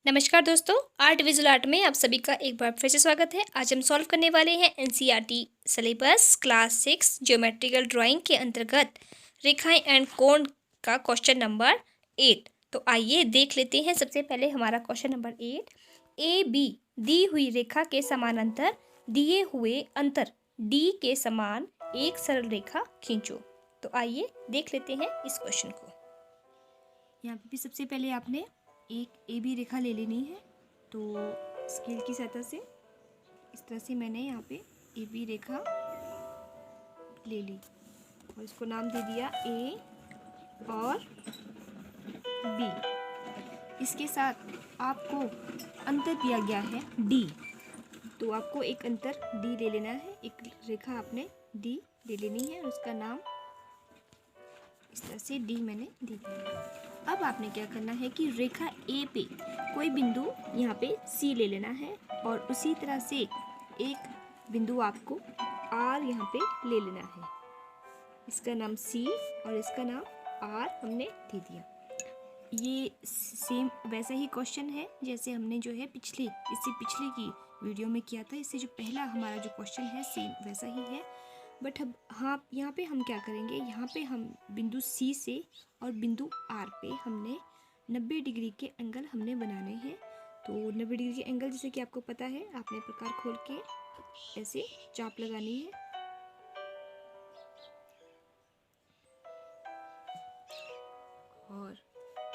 नमस्कार दोस्तों, art visual art में आप सभी का एक बार फिर से स्वागत है। आज हम सॉल्व करने वाले हैं NCERT syllabus class 6 geometrical drawing के अंतर्गत रेखाएं एंड कोण का क्वेश्चन नंबर 8। तो आइए देख लेते हैं। सबसे पहले हमारा question number 8, A be the हुई रेखा के समानांतर दिए हुए अंतर डी के समान एक सरल रेखा खींचो। तो आइए देख लेते हैं इस क्वेश्चन को। यहाँ पे भी सबसे पहले आपने एक ए बी रेखा ले लेनी है। तो स्केल की सहायता से इस तरह से मैंने यहाँ पे ए बी रेखा ले ली और इसको नाम दे दिया ए और बी। इसके साथ आपको अंतर दिया गया है डी, तो आपको एक अंतर डी ले लेना है। एक रेखा आपने डी ले लेनी है और उसका नाम इस तरह से डी मैंने दे दिया। अब आपने क्या करना है कि रेखा ए पे कोई बिंदु यहाँ पे सी ले लेना है और उसी तरह से एक बिंदु आपको आर यहाँ पे ले लेना है। इसका नाम सी और इसका नाम आर हमने दे दिया। ये सेम वैसा ही क्वेश्चन है जैसे हमने जो है इससे पिछले की वीडियो में किया था। इससे जो पहला हमारा जो क्वेश्चन है सेम वैसा ही है। बट अब हाँ, यहाँ पे हम क्या करेंगे, यहाँ पे हम बिंदु सी से और बिंदु आर पे हमने 90 डिग्री के एंगल हमने बनाने हैं। तो 90 डिग्री के एंगल जैसे कि आपको पता है, आपने प्रकार खोल के ऐसे चाप लगानी है और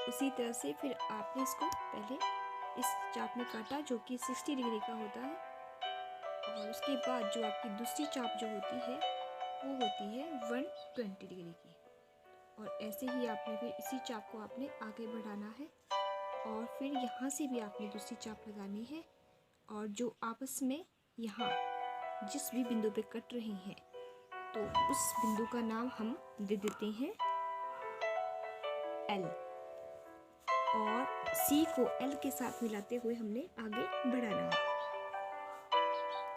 उसी तरह से फिर आपने इसको पहले इस चाप में काटा जो कि 60 डिग्री का होता है और उसके बाद जो आपकी दूसरी चाप जो होती है वो होती है 120 डिग्री की। और ऐसे ही आपने फिर इसी चाप को आपने आगे बढ़ाना है और फिर यहाँ से भी आपने दूसरी चाप लगानी है और जो आपस में यहाँ जिस भी बिंदु पे कट रही हैं तो उस बिंदु का नाम हम दे देते हैं एल और सी को एल के साथ मिलाते हुए हमने आगे बढ़ाना है।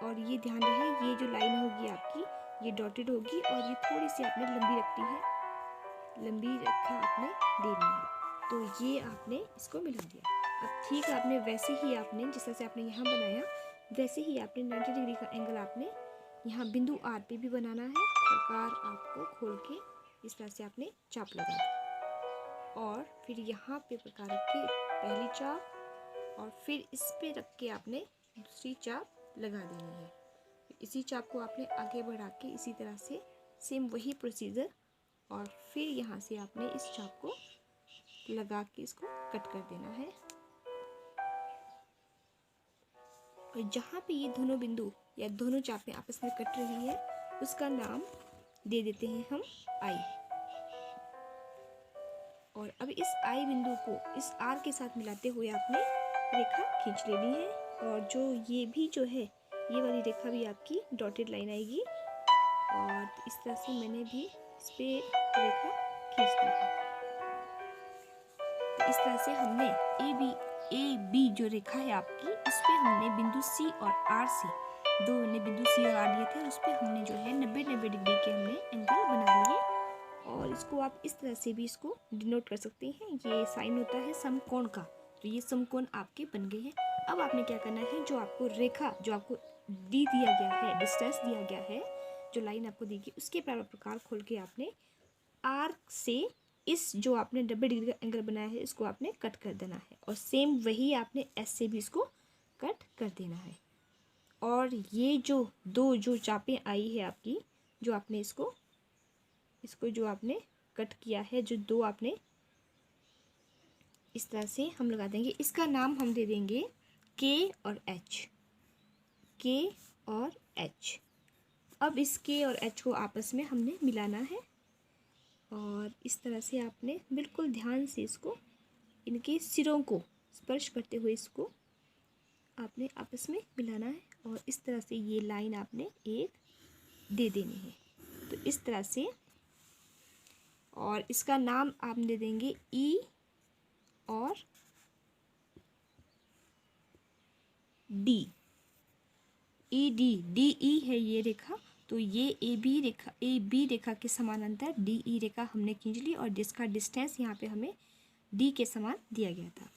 और ये ध्यान रहे, ये जो लाइन होगी आपकी ये डॉटेड होगी और ये थोड़ी सी आपने लंबी रखनी है, लंबी रेखा आपने देनी है। तो ये आपने इसको मिला दिया। अब ठीक आपने वैसे ही आपने जिस तरह से आपने यहाँ बनाया वैसे ही आपने 90 डिग्री का एंगल आपने यहाँ बिंदु आर पे भी बनाना है। प्रकार आपको खोल के इस तरह से आपने चाप लगा दी और फिर यहाँ पे प्रकार रख के पहली चाप और फिर इस पे रख के आपने दूसरी चाप लगा देनी है। इसी चाप को आपने आगे बढ़ा के इसी तरह से सेम वही प्रोसीजर और फिर यहाँ से आपने इस चाप को लगा के इसको कट कर देना है। और जहाँ पे ये दोनों बिंदु या दोनों चापें आपस में कट रही है उसका नाम दे देते हैं हम आई। और अब इस आई बिंदु को इस आर के साथ मिलाते हुए आपने रेखा खींच लेनी है और जो ये भी जो है ये वाली रेखा भी आपकी डॉटेड लाइन आएगी और इस तरह से मैंने भी इस पे रेखा खींच दी है। तो इस तरह से हमने ए बी जो रेखा है आपकी इस पे हमने बिंदु सी और आर से दो हमने बिंदु सी और आर लिए थे और उस पे हमने जो है 90 डिग्री के हमने एंगल बना लिए। और इसको आप इस तरह से भी इसको डिनोट कर सकते हैं। ये साइन होता है समकोण का, तो ये समकोण आपके बन गए हैं। अब आपने क्या करना है, जो आपको रेखा जो आपको डी दिया गया है, डिस्टेंस दिया गया है, जो लाइन आपको दी गई उसके प्रकार खोल के आपने आर से इस जो आपने 90 डिग्री का एंगल बनाया है इसको आपने कट कर देना है और सेम वही आपने एस से भी इसको कट कर देना है। और ये जो चापें आई है आपकी, जो आपने इसको जो आपने कट किया है, जो दो आपने इस तरह से हम लगा देंगे। इसका नाम हम दे देंगे के और एच। अब इस के और एच को आपस में हमने मिलाना है और इस तरह से आपने बिल्कुल ध्यान से इसको इनके सिरों को स्पर्श करते हुए इसको आपने आपस में मिलाना है और इस तरह से ये लाइन आपने एक दे देनी है। तो इस तरह से, और इसका नाम आप दे देंगे ई और डी। डी ई है ये रेखा, तो ये ए बी रेखा के समानांतर डी ई रेखा हमने खींच ली और जिसका डिस्टेंस यहाँ पे हमें डी के समान दिया गया था।